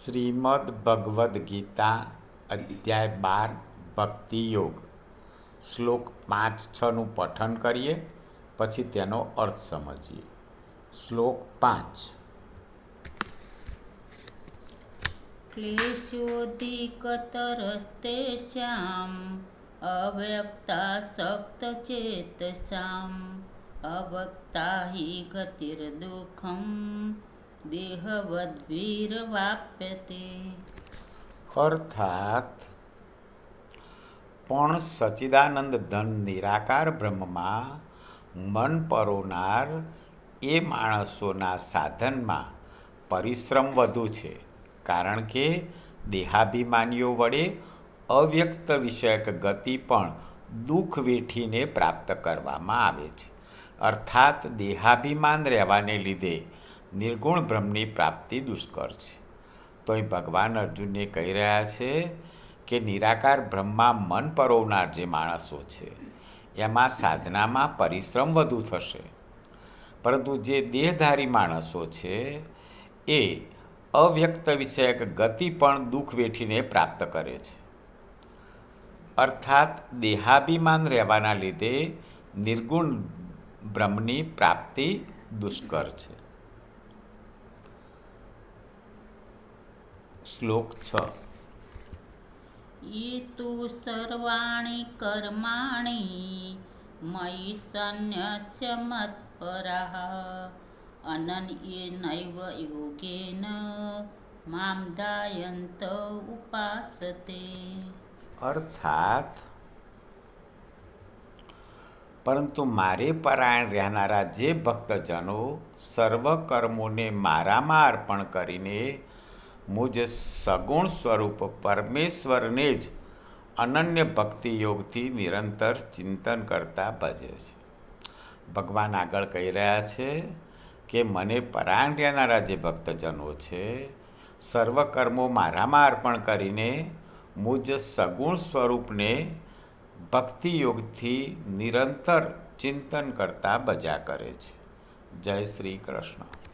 શ્રીમદ ભગવદ્ ગીતા અધ્યાય 12 ભક્તિ યોગ શ્લોક 5-6નું પઠન કરીએ, પછી તેનો અર્થ સમજીએ. શ્લોક 5. ક્લેશોધિકતરસ્તેષાં અવ્યક્તાસક્તચેતસાં અવક્તા હિ ગતિર્દુઃખં દેહવદ્ભિર્વાપ્યતે. અર્થાત પણ સચ્ચિદાનંદ ધન નિરાકાર બ્રહ્મમાં મન પરોનાર એ માણસોના સાધનમાં પરિશ્રમ વધુ છે, કારણ કે દેહાભિમાનીઓ વડે અવ્યક્ત વિષયક ગતિ પણ દુઃખ વેઠીને પ્રાપ્ત કરવામાં આવે છે. અર્થાત દેહાભિમાન રહેવાને લીધે નિર્ગુણ બ્રહ્મની પ્રાપ્તિ દુષ્કર છે. તો અહીં ભગવાન અર્જુનને કહી રહ્યા છે કે નિરાકાર બ્રહ્મમાં મન પરોવનાર જે માણસો છે એમાં સાધનામાં પરિશ્રમ વધુ થશે, પરંતુ જે દેહધારી માણસો છે એ અવ્યક્ત વિષયક ગતિ પણ દુઃખ વેઠીને પ્રાપ્ત કરે છે. અર્થાત દેહાભિમાન રહેવાના લીધે નિર્ગુણ બ્રહ્મની પ્રાપ્તિ દુષ્કર છે. શ્લોક 6. યે તુ સર્વાણિ કર્માણિ મયિ સન્ન્યસ્ય મત્પરાઃ અનન્યેનૈવ યોગેન માં ધ્યાયન્ત ઉપાસતે. અર્થાત પરંતુ મારે પરાયણ રહેનારા જે ભક્તજનો સર્વ કર્મોને મારામાં અર્પણ કરીને મુજ સગુણ સ્વરૂપ પરમેશ્વરને જ અનન્ય ભક્તિ યોગથી નિરંતર ચિંતન કરતા ભજે છે. ભગવાન આગળ કહી રહ્યા છે કે મને પરાયણ રહેનારા જે ભક્તજનો છે સર્વ કર્મો મારામાં અર્પણ કરીને મુજ સગુણ સ્વરૂપને ભક્તિ યોગથી નિરંતર ચિંતન કરતા ભજ્યા કરે છે. જય શ્રી કૃષ્ણ.